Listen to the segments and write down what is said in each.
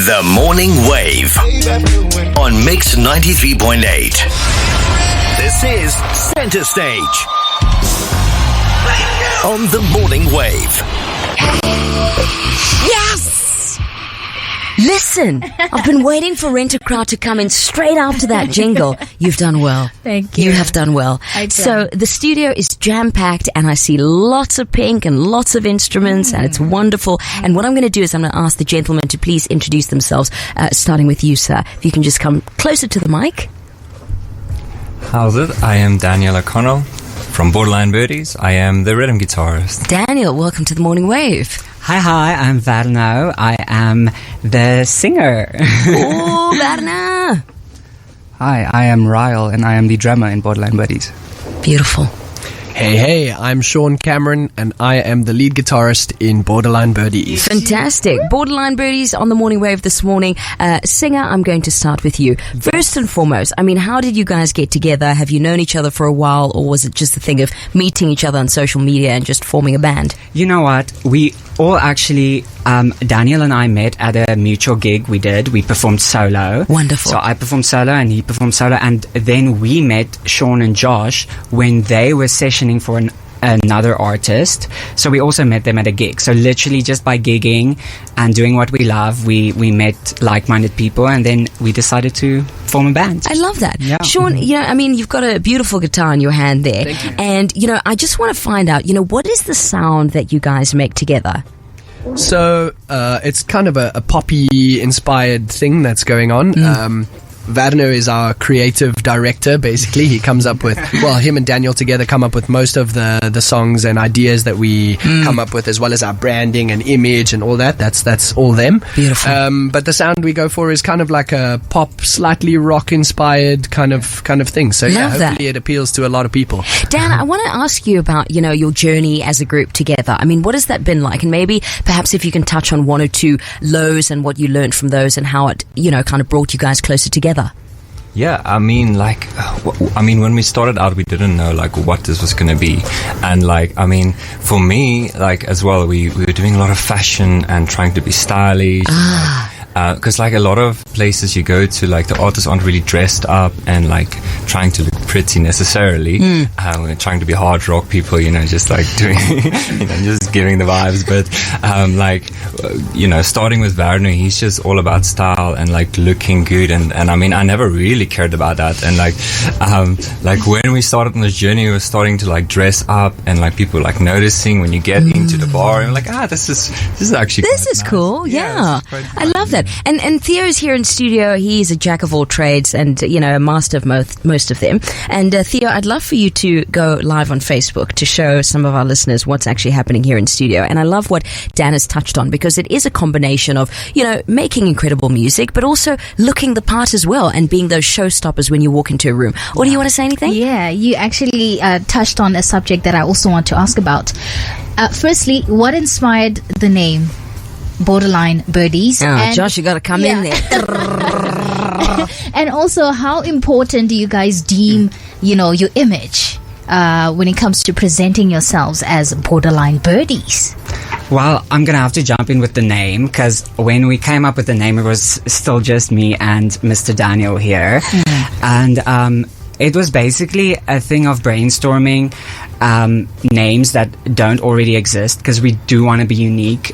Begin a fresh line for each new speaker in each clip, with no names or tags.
The Morning Wave on Mix 93.8. This is Center Stage on The Morning Wave.
Yes! Listen, I've been waiting for Rent-A-Crowd to come in straight after that jingle. You've done well.
Thank you.
You have done well. So the studio is jam-packed and I see lots of pink and lots of instruments and it's wonderful. And what I'm going to do is I'm going to ask the gentlemen to please introduce themselves, starting with you, sir. If you can just come closer to the mic.
How's it? I am Daniel O'Connell from Borderline Birdies. I am the rhythm guitarist.
Daniel, welcome to the Morning Wave.
Hi, I'm Varno. I am the singer.
Oh, Varna.
Hi, I am Ryle, and I am the drummer in Borderline Birdies.
Beautiful.
Hey, I'm Sean Cameron, and I am the lead guitarist in Borderline Birdies.
Fantastic. Borderline Birdies on the Morning Wave this morning. Singer, I'm going to start with you. First and foremost, I mean, how did you guys get together? Have you known each other for a while, or was it just a thing of meeting each other on social media and just forming a band?
You know what? We all actually, Daniel and I met at a mutual gig we did. We performed solo.
Wonderful.
So I performed solo and he performed solo. And then we met Sean and Josh when they were sessioning for another artist. So we also met them at a gig. So literally just by gigging and doing what we love, we met like-minded people and then we decided to form a band.
I love that.
Yeah.
Sean, you've got a beautiful guitar in your hand there.
Thank you.
And, I just want to find out, what is the sound that you guys make together?
So, it's kind of a poppy-inspired thing that's going on. Varno is our creative director, basically. He comes up with, him and Daniel together come up with most of the songs and ideas that we come up with, as well as our branding and image and all that. That's all them.
Beautiful.
But the sound we go for is kind of like a pop, slightly rock-inspired kind of thing. So hopefully it appeals to a lot of people.
Dan, I want to ask you about, your journey as a group together. I mean, what has that been like? And maybe, perhaps if you can touch on one or two lows and what you learned from those and how it, kind of brought you guys closer together.
Yeah, when we started out, we didn't know, what this was going to be. And, for me, as well, we were doing a lot of fashion and trying to be stylish. Because, a lot of places you go to, the artists aren't really dressed up and, trying to look pretty necessarily. We're trying to be hard rock people, just, doing, just giving the vibes. But, starting with Varno, he's just all about style and, looking good. And I never really cared about that. And, when we started on this journey, we were starting to, dress up and, people, noticing when you get into the bar. And I'm this is actually
This is
nice.
cool, yeah. I love that. And Theo's here in studio. He's a jack of all trades and, a master of most of them. And Theo, I'd love for you to go live on Facebook to show some of our listeners what's actually happening here in studio. And I love what Dan has touched on because it is a combination of, making incredible music, but also looking the part as well and being those showstoppers when you walk into a room. Or do you want to say anything?
Yeah, you actually touched on a subject that I also want to ask about. Firstly, what inspired the name Borderline Birdies?
Josh, you got to come in there.
And also, how important do you guys deem, your image when it comes to presenting yourselves as Borderline Birdies?
Well, I'm going to have to jump in with the name because when we came up with the name, it was still just me and Mr. Daniel here. And it was basically a thing of brainstorming names that don't already exist because we do want to be unique.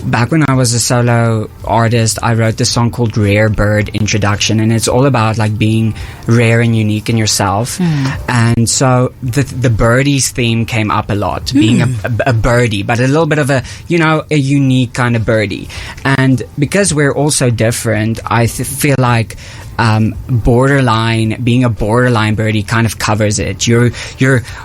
Back when I was a solo artist, I wrote this song called Rare Bird Introduction, and it's all about being rare and unique in yourself. And so the birdies theme came up a lot, being a birdie, but a little bit of a unique kind of birdie. And because we're all so different, I feel like borderline, being a borderline birdie kind of covers it. You're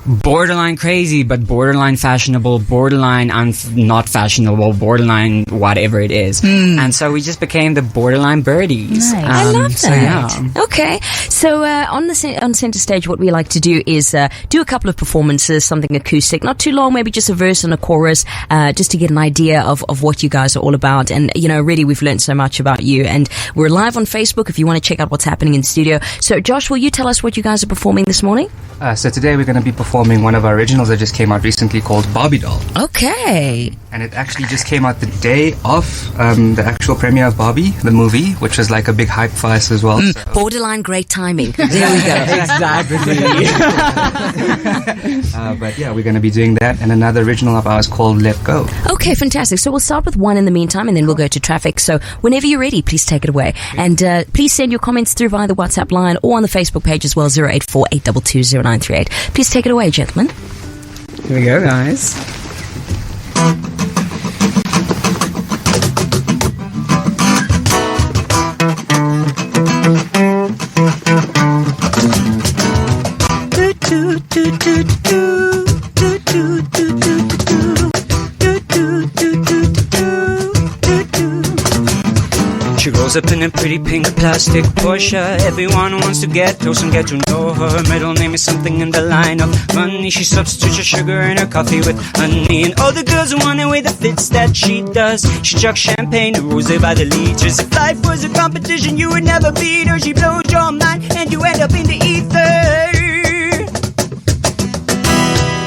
borderline crazy, but borderline fashionable, borderline not fashionable, borderline whatever it is. And so we just became the Borderline Birdies.
Nice.
I love that.
So, yeah.
Okay, so on Center Stage, what we like to do is do a couple of performances, something acoustic, not too long, maybe just a verse and a chorus, just to get an idea of what you guys are all about. And really, we've learned so much about you. And we're live on Facebook if you want to check out what's happening in the studio. So, Josh, will you tell us what you guys are performing this morning?
So today we're going to be performing one of our originals that just came out recently called Barbie Doll.
Okay.
And it actually just came out the day of the actual premiere of Barbie, the movie, which was like a big hype for us as well. So.
Borderline great timing. There we go.
Exactly.
But yeah, we're going to be doing that and another original of ours called Let Go.
Okay, fantastic. So we'll start with one in the meantime, and then we'll go to traffic. So whenever you're ready, please take it away. And please send your comments through via the WhatsApp line or on the Facebook page as well, 084-822-0938. Please take it away, gentlemen.
Here we go, guys.
She rolls up in a pretty pink plastic Porsche. Everyone wants to get close and get to know her. Her middle name is something in the line of money. She substitutes her sugar in her coffee with honey. And all the girls want a way that fits that she does. She chucks champagne and rosé by the liters. If life was a competition, you would never beat her. She blows your mind and you end up in the ether.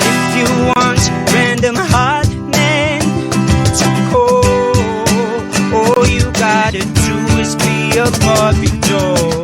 If you want random hot men to call, all you gotta do is be a Barbie doll.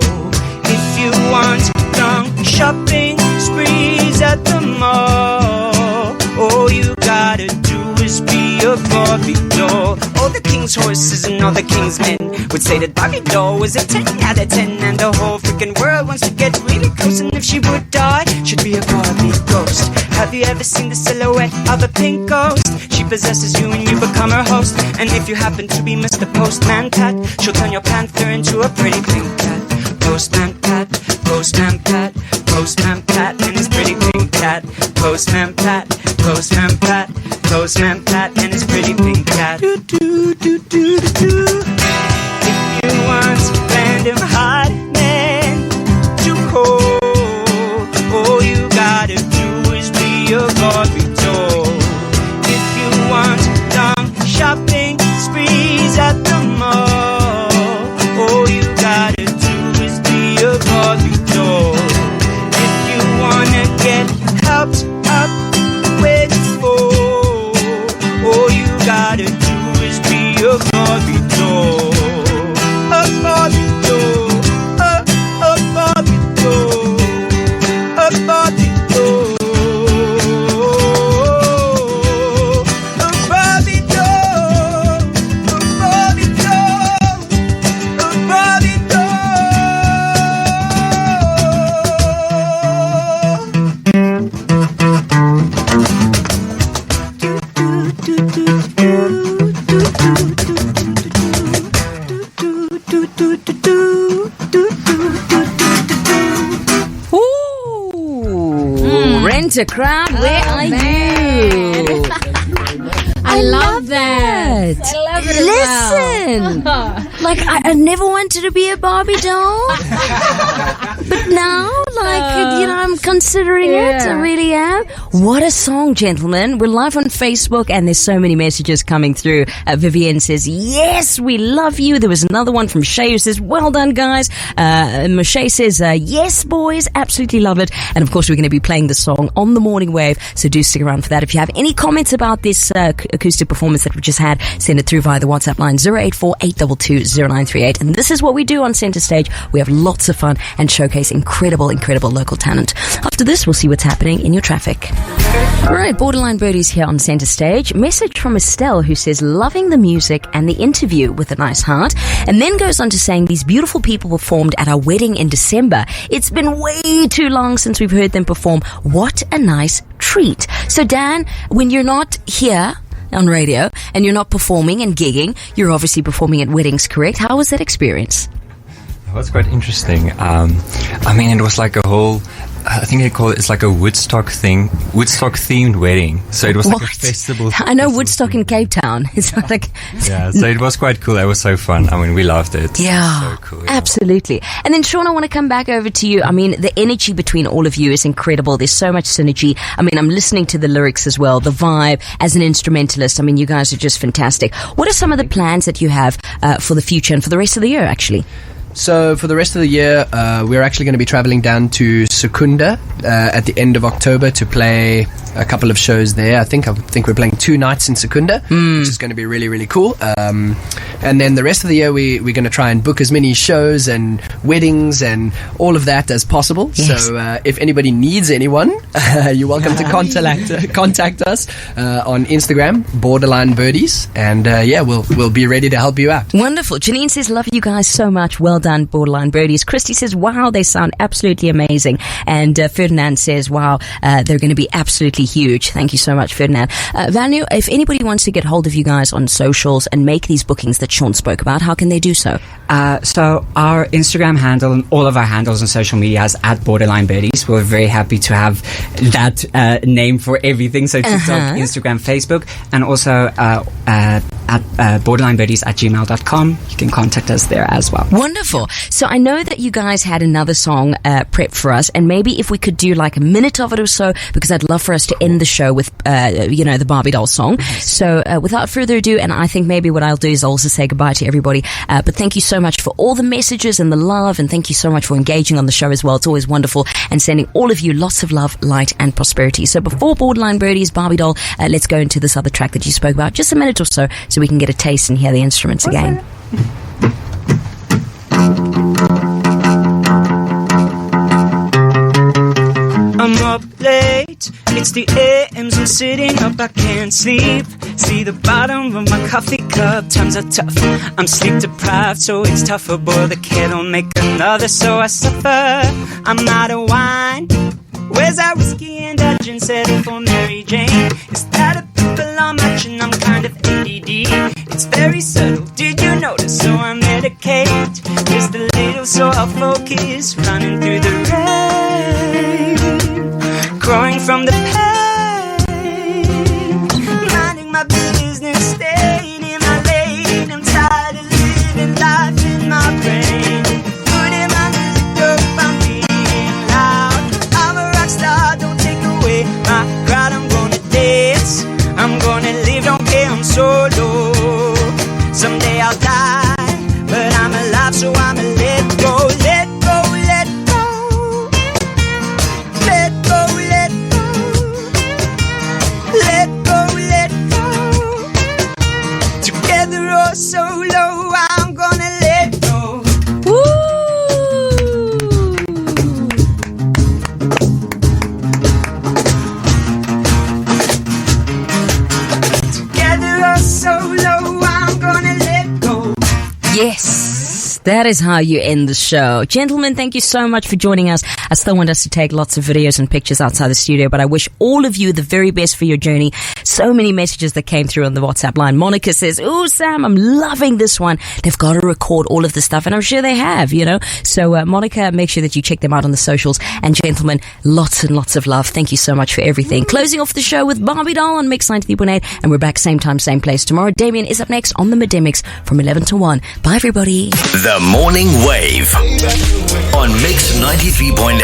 If you want long shopping sprees at the mall, all you gotta do is be a Barbie doll. All the king's horses and all the king's men would say that Barbie doll was a 10 out of 10. And the whole freaking world wants to get really close. And if she would die, she'd be a Barbie ghost. Have you ever seen the silhouette of a pink ghost? She possesses you and you become her host. And if you happen to be Mr. Postman Pat, she'll turn your panther into a pretty pink cat. Postman Pat, Postman Pat, Postman Pat, and his pretty pink cat. Postman Pat, Postman Pat, Postman Pat, and his pretty pink cat. Do, do, do, do, do. If you want random hot men to call, all you gotta do is be a Barbie doll. If you want long shopping sprees at the mall, all you gotta do is be a Barbie doll. If you wanna get helped up with four, all you gotta do is be a Barbie doll. A Barbie doll. A Barbie doll. A Barbie doll. A Barbie doll. A Barbie doll. A Barbie
Ooh, Rent a Crowd, where are you?
I love that. I love it.
Listen, like I never wanted to be a Barbie doll, but now, I'm considering it. I really am. What a song, gentlemen! We're live on Facebook, and there's so many messages coming through. Vivian says, "Yes, we love you." There was another one from Shay who says, "Well done, guys." Moshe says, "Yes, boys, absolutely love it." And of course, we're going to be playing the song on the Morning Wave, so do stick around for that. If you have any comments about this acoustic performance that we just had, send it through via the WhatsApp line 084-822-0938. And this is what we do on Center Stage. We have lots of fun and showcase incredible local talent. After this, we'll see what's happening in your traffic. All right, Borderline Birdies here on Center Stage. Message from Estelle, who says, loving the music and the interview with a nice heart, and then goes on to saying, these beautiful people performed at our wedding in December. It's been way too long since we've heard them perform. What a nice treat. So Dan, when you're not here on radio and you're not performing and gigging, you're obviously performing at weddings, correct? How was that experience?
It was quite interesting. It was like a whole, I think they call it, it's like a Woodstock themed wedding. So it was like a festival.
I know Woodstock in Cape Town. It's like,
yeah, so it was quite cool. It was so fun. We loved it.
Yeah,
so cool, yeah.
Absolutely. And then Sean, I want to come back over to you. The energy between all of you is incredible. There's so much synergy. I'm listening to the lyrics as well, the vibe as an instrumentalist. You guys are just fantastic. What are some of the plans that you have for the future and for the rest of the year, actually?
So for the rest of the year, we're actually going to be traveling down to Secunda at the end of October to play a couple of shows there. I think we're playing 2 nights in Secunda, which is going to be really, really cool. And then the rest of the year, we're going to try and book as many shows and weddings and all of that as possible.
Yes.
So if anybody needs anyone, you're welcome to contact us on Instagram, Borderline Birdies, and we'll be ready to help you out.
Wonderful. Janine says, love you guys so much. Well done, Borderline Birdies. Christy says, wow, they sound absolutely amazing. And Ferdinand says, wow, they're going to be absolutely huge. Thank you so much, Ferdinand. Vanu, if anybody wants to get hold of you guys on socials and make these bookings that Sean spoke about, how can they do so?
So our Instagram handle and all of our handles on social media is at Borderline Birdies. We're very happy to have that name for everything. So TikTok, Instagram, Facebook, and also at borderlinebirdies@gmail.com. You can contact us there as well.
Wonderful. So I know that you guys had another song prepped for us, and maybe if we could do like a minute of it or so, because I'd love for us to end the show with, the Barbie doll song. So without further ado, and I think maybe what I'll do is I'll also say goodbye to everybody. But thank you so much for all the messages and the love, and thank you so much for engaging on the show as well. It's always wonderful, and sending all of you lots of love, light, and prosperity. So before Borderline Birdies, Barbie doll, let's go into this other track that you spoke about, just a minute or so we can get a taste and hear the instruments again.
I'm up late, it's the AMs, I'm sitting up, I can't sleep. See the bottom of my coffee cup, times are tough, I'm sleep deprived, so it's tough to boil the kettle, make another, so I suffer. I'm out of wine, where's that whiskey and Dutch, and settle for Mary Jane. Is that a people I'm matching? I'm kind of ADD, it's very subtle, did you notice? So I medicate, just a little so I'll focus, running through the rain, growing from the pain, minding my business, staying in my lane. I'm tired of living life in my brain, putting my music up, I'm being loud. I'm a rock star, don't take away my crowd. I'm gonna dance, I'm gonna live, don't care, I'm solo. Someday I'll die, but I'm alive, so I'ma let go, let go, let go. Let go, let go. Let go, let go. Together or solo, I'm gonna let go. Together or solo, I'm gonna let go.
Yes, that is how you end the show. Gentlemen, thank you so much for joining us. I still want us to take lots of videos and pictures outside the studio, but I wish all of you the very best for your journey. So many messages that came through on the WhatsApp line. Monica says, "Oh, Sam, I'm loving this one. They've got to record all of the stuff," and I'm sure they have, So, Monica, make sure that you check them out on the socials. And gentlemen, lots and lots of love. Thank you so much for everything. Closing off the show with Barbie Doll on Mix 93.8, and we're back same time, same place tomorrow. Damien is up next on the Midday from 11 to 1. Bye, everybody.
The Morning Wave on Mix 93.8.